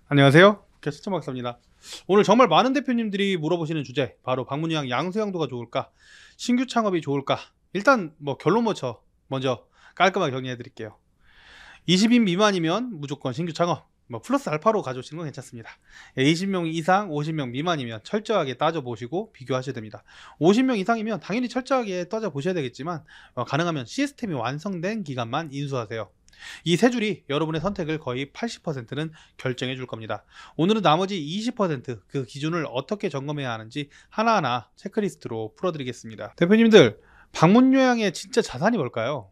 안녕하세요. 개수천 박사입니다. 오늘 정말 많은 대표님들이 물어보시는 주제, 바로 방문유형 양수형도가 좋을까? 신규 창업이 좋을까? 일단 결론 먼저 깔끔하게 정리해 드릴게요. 20인 미만이면 무조건 신규 창업, 플러스 알파로 가져오시는 건 괜찮습니다. 20명 이상, 50명 미만이면 철저하게 따져보시고 비교하셔야 됩니다. 50명 이상이면 당연히 철저하게 따져보셔야 되겠지만 가능하면 시스템이 완성된 기간만 인수하세요. 이 세 줄이 여러분의 선택을 거의 80%는 결정해 줄 겁니다. 오늘은 나머지 20%그 기준을 어떻게 점검해야 하는지 하나하나 체크리스트로 풀어드리겠습니다. 대표님들, 방문 요양의 진짜 자산이 뭘까요?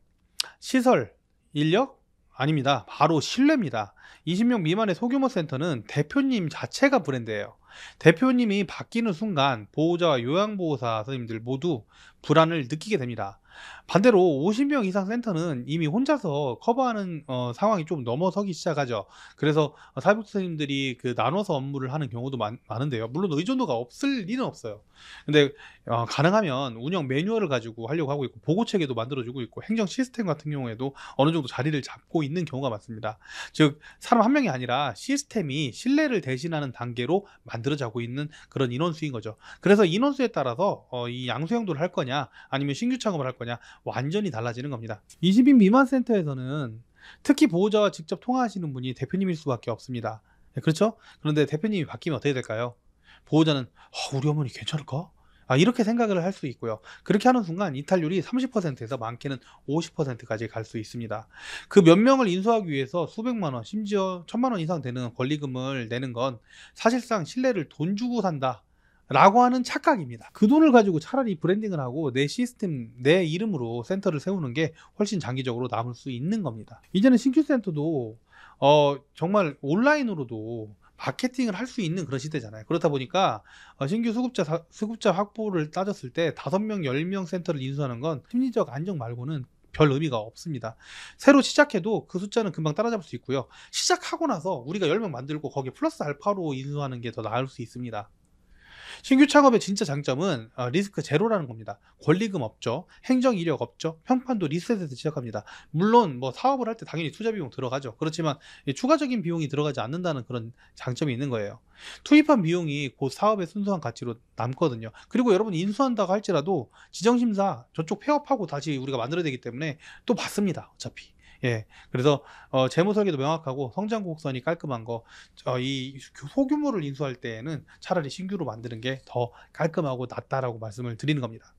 시설, 인력? 아닙니다. 바로 신뢰입니다. 20명 미만의 소규모 센터는 대표님 자체가 브랜드예요. 대표님이 바뀌는 순간 보호자와 요양보호사 선생님들 모두 불안을 느끼게 됩니다. 반대로 50명 이상 센터는 이미 혼자서 커버하는 상황이 좀 넘어서기 시작하죠. 그래서 사회복 선생님들이 나눠서 업무를 하는 경우도 많은데요. 물론 의존도가 없을 리는 없어요. 근데 가능하면 운영 매뉴얼을 가지고 하려고 하고 있고, 보고 체계도 만들어주고 있고, 행정 시스템 같은 경우에도 어느 정도 자리를 잡고 있는 경우가 많습니다. 즉, 사람 한 명이 아니라 시스템이 신뢰를 대신하는 단계로 만들어지고 있는 그런 인원수인 거죠. 그래서 인원수에 따라서 이 양수형도를 할 거냐 아니면 신규 창업을 할 거냐 완전히 달라지는 겁니다. 20인 미만 센터에서는 특히 보호자와 직접 통화하시는 분이 대표님일 수밖에 없습니다. 그렇죠? 그런데 대표님이 바뀌면 어떻게 될까요? 보호자는 우리 어머니 괜찮을까? 이렇게 생각을 할 수 있고요. 그렇게 하는 순간 이탈률이 30%에서 많게는 50%까지 갈 수 있습니다. 그 몇 명을 인수하기 위해서 수백만 원, 심지어 천만 원 이상 되는 권리금을 내는 건 사실상 신뢰를 돈 주고 산다 라고 하는 착각입니다. 그 돈을 가지고 차라리 브랜딩을 하고 내 시스템, 내 이름으로 센터를 세우는 게 훨씬 장기적으로 남을 수 있는 겁니다. 이제는 신규 센터도 정말 온라인으로도 마케팅을 할 수 있는 그런 시대잖아요. 그렇다 보니까 신규 수급자 확보를 따졌을 때 5명, 10명 센터를 인수하는 건 심리적 안정 말고는 별 의미가 없습니다. 새로 시작해도 그 숫자는 금방 따라잡을 수 있고요. 시작하고 나서 우리가 10명 만들고 거기에 플러스 알파로 인수하는 게 더 나을 수 있습니다. 신규 창업의 진짜 장점은 리스크 제로라는 겁니다. 권리금 없죠. 행정 이력 없죠. 평판도 리셋에서 시작합니다. 물론 사업을 할 때 당연히 투자 비용 들어가죠. 그렇지만 추가적인 비용이 들어가지 않는다는 그런 장점이 있는 거예요. 투입한 비용이 곧 사업의 순수한 가치로 남거든요. 그리고 여러분 인수한다고 할지라도 지정심사 저쪽 폐업하고 다시 우리가 만들어야 되기 때문에 또 받습니다. 어차피. 예, 그래서 재무 설계도 명확하고 성장 곡선이 깔끔한 거, 이 소규모를 인수할 때에는 차라리 신규로 만드는 게 더 깔끔하고 낫다라고 말씀을 드리는 겁니다.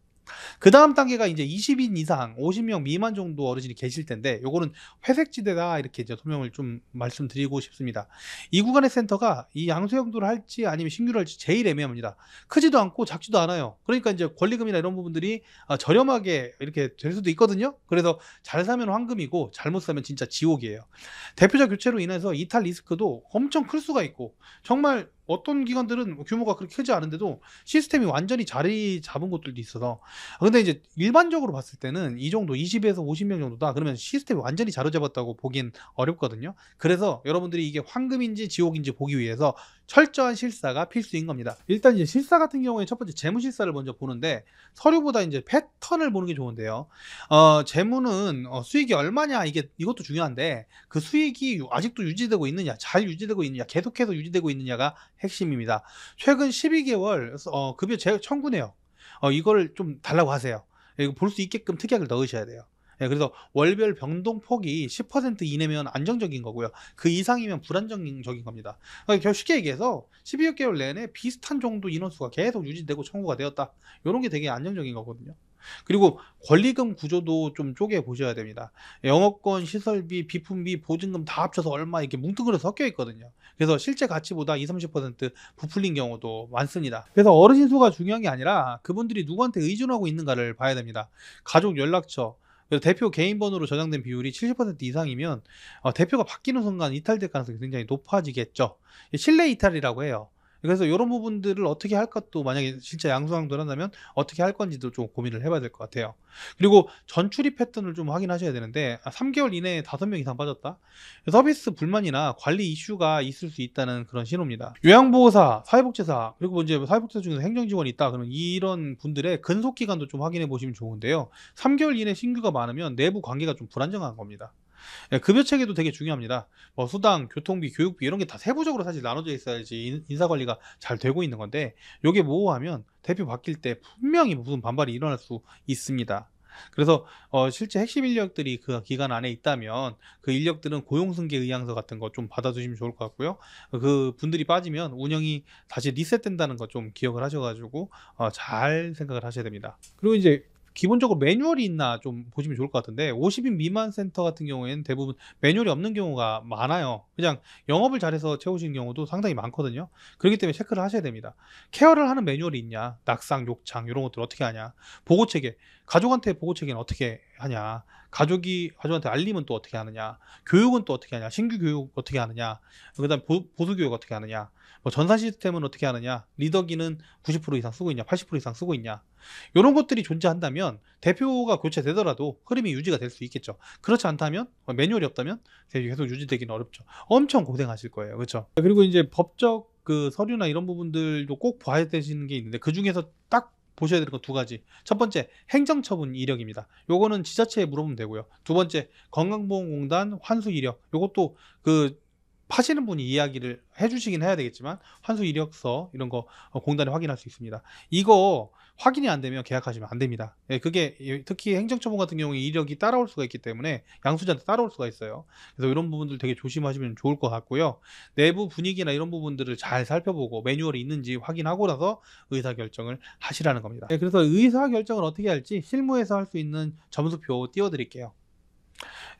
그 다음 단계가 이제 20인 이상, 50명 미만 정도 어르신이 계실 텐데, 요거는 회색지대다 이렇게 이제 소명을 좀 말씀드리고 싶습니다. 이 구간의 센터가 이 양수형도를 할지 아니면 신규를 할지 제일 애매합니다. 크지도 않고 작지도 않아요. 그러니까 이제 권리금이나 이런 부분들이 저렴하게 이렇게 될 수도 있거든요. 그래서 잘 사면 황금이고 잘못 사면 진짜 지옥이에요. 대표자 교체로 인해서 이탈 리스크도 엄청 클 수가 있고, 정말 어떤 기관들은 규모가 그렇게 크지 않은데도 시스템이 완전히 자리 잡은 곳들도 있어서, 근데 이제 일반적으로 봤을 때는 이 정도 20에서 50명 정도다 그러면 시스템이 완전히 자리잡았다고 보긴 어렵거든요. 그래서 여러분들이 이게 황금인지 지옥인지 보기 위해서 철저한 실사가 필수인 겁니다. 일단 이제 실사 같은 경우에 첫 번째 재무 실사를 먼저 보는데, 서류보다 이제 패턴을 보는 게 좋은데요. 재무는 수익이 얼마냐, 이것도 중요한데 그 수익이 아직도 유지되고 있느냐, 잘 유지되고 있느냐, 계속해서 유지되고 있느냐가 핵심입니다. 최근 12개월 급여 청구네요. 이걸 좀 달라고 하세요. 이거 볼 수 있게끔 특약을 넣으셔야 돼요. 예, 그래서 월별 변동폭이 10% 이내면 안정적인 거고요. 그 이상이면 불안정적인 겁니다. 그러니까 쉽게 얘기해서 12개월 내내 비슷한 정도 인원수가 계속 유지되고 청구가 되었다. 이런 게 되게 안정적인 거거든요. 그리고 권리금 구조도 좀 쪼개 보셔야 됩니다. 영업권, 시설비, 비품비, 보증금 다 합쳐서 얼마 이렇게 뭉뚱그려 섞여 있거든요. 그래서 실제 가치보다 20-30% 부풀린 경우도 많습니다. 그래서 어르신 수가 중요한 게 아니라 그분들이 누구한테 의존하고 있는가를 봐야 됩니다. 가족 연락처, 그래서 대표 개인 번호로 저장된 비율이 70% 이상이면 대표가 바뀌는 순간 이탈될 가능성이 굉장히 높아지겠죠. 신뢰 이탈이라고 해요. 그래서 이런 부분들을 어떻게 할 것도, 만약에 진짜 양수항도를 한다면 어떻게 할 건지도 좀 고민을 해봐야 될 것 같아요. 그리고 전출입 패턴을 좀 확인하셔야 되는데, 3개월 이내에 5명 이상 빠졌다? 서비스 불만이나 관리 이슈가 있을 수 있다는 그런 신호입니다. 요양보호사, 사회복지사, 그리고 이제 사회복지사 중에서 행정직원이 있다 그러면 이런 분들의 근속 기간도 좀 확인해 보시면 좋은데요. 3개월 이내 신규가 많으면 내부 관계가 좀 불안정한 겁니다. 예, 급여 체계도 되게 중요합니다. 뭐 수당, 교통비, 교육비 이런 게 다 세부적으로 사실 나눠져 있어야지 인사 관리가 잘 되고 있는 건데 요게 모호하면 대표 바뀔 때 분명히 무슨 반발이 일어날 수 있습니다. 그래서 실제 핵심 인력들이 그 기간 안에 있다면 그 인력들은 고용승계 의향서 같은 거 좀 받아두시면 좋을 것 같고요. 그 분들이 빠지면 운영이 다시 리셋된다는 거 좀 기억을 하셔가지고 잘 생각을 하셔야 됩니다. 그리고 이제 기본적으로 매뉴얼이 있나 좀 보시면 좋을 것 같은데 50인 미만 센터 같은 경우에는 대부분 매뉴얼이 없는 경우가 많아요. 그냥 영업을 잘해서 채우시는 경우도 상당히 많거든요. 그렇기 때문에 체크를 하셔야 됩니다. 케어를 하는 매뉴얼이 있냐, 낙상, 욕창 이런 것들 어떻게 하냐, 보고체계, 가족한테 보고체계는 어떻게 하냐, 가족한테 알림은 또 어떻게 하느냐, 교육은 또 어떻게 하냐, 신규 교육 어떻게 하느냐, 그다음 보수 교육 어떻게 하느냐, 뭐 전산 시스템은 어떻게 하느냐, 리더기는 90% 이상 쓰고 있냐, 80% 이상 쓰고 있냐, 이런 것들이 존재한다면 대표가 교체되더라도 흐름이 유지가 될 수 있겠죠. 그렇지 않다면, 매뉴얼이 없다면 계속 유지되기는 어렵죠. 엄청 고생하실 거예요. 그렇죠? 그리고 이제 법적 그 서류나 이런 부분들도 꼭 봐야 되시는 게 있는데 그 중에서 딱 보셔야 되는 건 두 가지. 첫 번째, 행정처분 이력입니다. 요거는 지자체에 물어보면 되고요. 두 번째, 건강보험공단 환수 이력. 요것도 그 파시는 분이 이야기를 해주시긴 해야 되겠지만 환수 이력서 이런 거 공단에 확인할 수 있습니다. 이거 확인이 안 되면 계약하시면 안 됩니다. 예, 그게 특히 행정처분 같은 경우에 이력이 따라올 수가 있기 때문에 양수자한테 따라올 수가 있어요. 그래서 이런 부분들 되게 조심하시면 좋을 것 같고요. 내부 분위기나 이런 부분들을 잘 살펴보고 매뉴얼이 있는지 확인하고 나서 의사결정을 하시라는 겁니다. 예, 그래서 의사결정을 어떻게 할지 실무에서 할 수 있는 점수표 띄워드릴게요.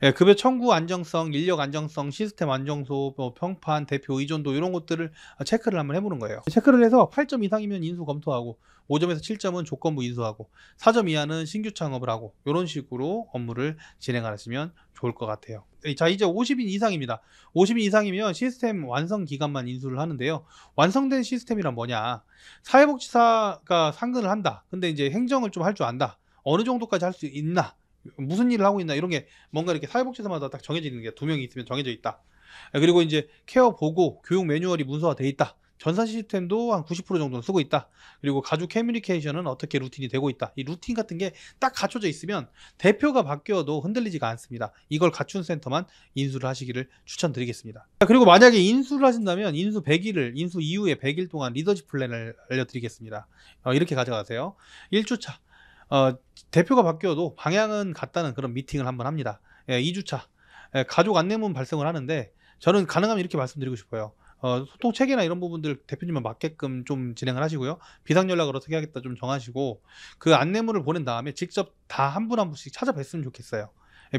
예, 급여 청구 안정성, 인력 안정성, 시스템 안정소, 뭐 평판, 대표 의존도 이런 것들을 체크를 한번 해보는 거예요. 체크를 해서 8점 이상이면 인수 검토하고 5점에서 7점은 조건부 인수하고 4점 이하는 신규 창업을 하고 이런 식으로 업무를 진행하시면 좋을 것 같아요. 자, 이제 50인 이상입니다. 50인 이상이면 시스템 완성 기간만 인수를 하는데요. 완성된 시스템이란 뭐냐? 사회복지사가 상근을 한다. 근데 이제 행정을 좀 할 줄 안다. 어느 정도까지 할 수 있나? 무슨 일을 하고 있나 이런 게 뭔가 이렇게 사회복지사마다 딱 정해지는 게 두 명이 있으면 정해져 있다. 그리고 이제 케어 보고 교육 매뉴얼이 문서화돼 있다. 전산 시스템도 한 90% 정도는 쓰고 있다. 그리고 가족 커뮤니케이션은 어떻게 루틴이 되고 있다. 이 루틴 같은 게 딱 갖춰져 있으면 대표가 바뀌어도 흔들리지가 않습니다. 이걸 갖춘 센터만 인수를 하시기를 추천드리겠습니다. 그리고 만약에 인수를 하신다면 인수 100일을 인수 이후에 100일 동안 리더십 플랜을 알려드리겠습니다. 이렇게 가져가세요. 1주차 대표가 바뀌어도 방향은 같다는 그런 미팅을 한번 합니다. 2주차 가족 안내문 발송을 하는데 저는 가능하면 이렇게 말씀드리고 싶어요. 소통 체계나 이런 부분들 대표님만 맞게끔 좀 진행을 하시고요. 비상연락을 어떻게 하겠다 좀 정하시고 그 안내문을 보낸 다음에 직접 다 한 분 한 분씩 찾아뵀으면 좋겠어요.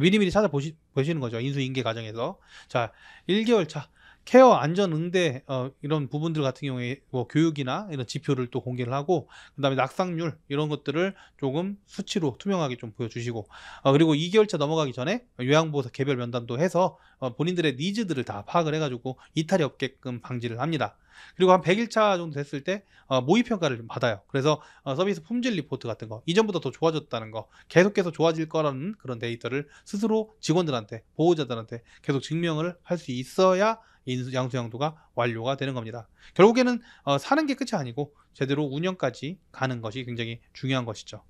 미리미리 찾아보시는 거죠. 인수인계 과정에서. 자, 1개월 차 케어 안전 응대 이런 부분들 같은 경우에 뭐 교육이나 이런 지표를 또 공개를 하고 그다음에 낙상률 이런 것들을 조금 수치로 투명하게 좀 보여주시고 그리고 2개월차 넘어가기 전에 요양보호사 개별 면담도 해서 본인들의 니즈들을 다 파악을 해가지고 이탈이 없게끔 방지를 합니다. 그리고 한 100일차 정도 됐을 때 모의평가를 좀 받아요. 그래서 서비스 품질 리포트 같은 거 이전보다 더 좋아졌다는 거 계속해서 좋아질 거라는 그런 데이터를 스스로 직원들한테 보호자들한테 계속 증명을 할 수 있어야 양수양도가 완료가 되는 겁니다. 결국에는 사는 게 끝이 아니고 제대로 운영까지 가는 것이 굉장히 중요한 것이죠.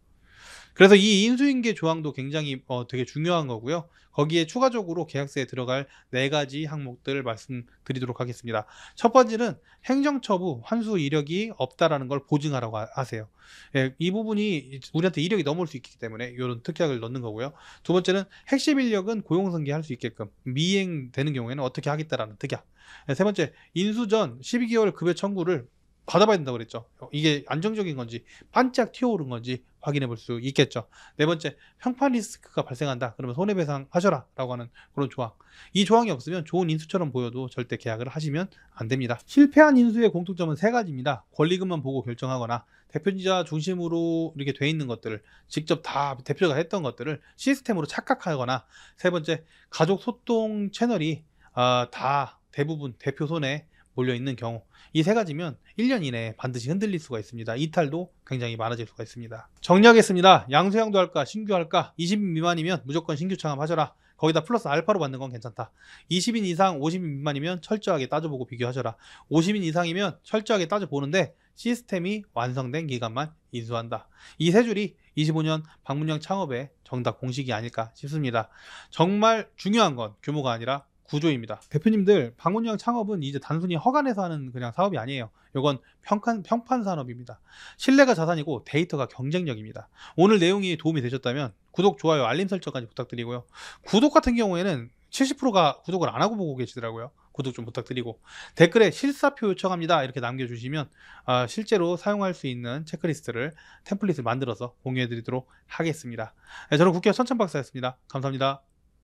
그래서 이 인수인계 조항도 굉장히 되게 중요한 거고요. 거기에 추가적으로 계약서에 들어갈 4가지 항목들을 말씀드리도록 하겠습니다. 첫 번째는 행정처부 환수 이력이 없다라는 걸 보증하라고 하세요. 예, 이 부분이 우리한테 이력이 넘어올 수 있기 때문에 이런 특약을 넣는 거고요. 두 번째는 핵심 인력은 고용승계할 수 있게끔 미행되는 경우에는 어떻게 하겠다라는 특약. 세 번째, 인수 전 12개월 급여 청구를 받아봐야 된다고 그랬죠. 이게 안정적인 건지 반짝 튀어오른 건지 확인해 볼 수 있겠죠. 네 번째, 평판 리스크가 발생한다. 그러면 손해배상 하셔라 라고 하는 그런 조항. 이 조항이 없으면 좋은 인수처럼 보여도 절대 계약을 하시면 안 됩니다. 실패한 인수의 공통점은 3가지입니다. 권리금만 보고 결정하거나 대표자 중심으로 이렇게 돼 있는 것들을 직접 다 대표가 했던 것들을 시스템으로 착각하거나 세 번째, 가족 소통 채널이 다 대부분 대표 손에 몰려있는 경우 이 3가지면 1년 이내에 반드시 흔들릴 수가 있습니다. 이탈도 굉장히 많아질 수가 있습니다. 정리하겠습니다. 양수양도 할까 신규 할까 20인 미만이면 무조건 신규 창업하셔라. 거기다 플러스 알파로 받는 건 괜찮다. 20인 이상 50인 미만이면 철저하게 따져보고 비교하셔라. 50인 이상이면 철저하게 따져보는데 시스템이 완성된 기간만 인수한다. 이 세 줄이 25년 방문형 창업의 정답 공식이 아닐까 싶습니다. 정말 중요한 건 규모가 아니라 구조입니다. 대표님들, 방문형 창업은 이제 단순히 허가내서 하는 그냥 사업이 아니에요. 이건 평판 산업입니다. 신뢰가 자산이고 데이터가 경쟁력입니다. 오늘 내용이 도움이 되셨다면 구독, 좋아요, 알림 설정까지 부탁드리고요. 구독 같은 경우에는 70%가 구독을 안 하고 보고 계시더라고요. 구독 좀 부탁드리고 댓글에 실사표 요청합니다 이렇게 남겨주시면 실제로 사용할 수 있는 체크리스트를 템플릿을 만들어서 공유해 드리도록 하겠습니다. 네, 저는 국회의원 천천박사였습니다. 감사합니다.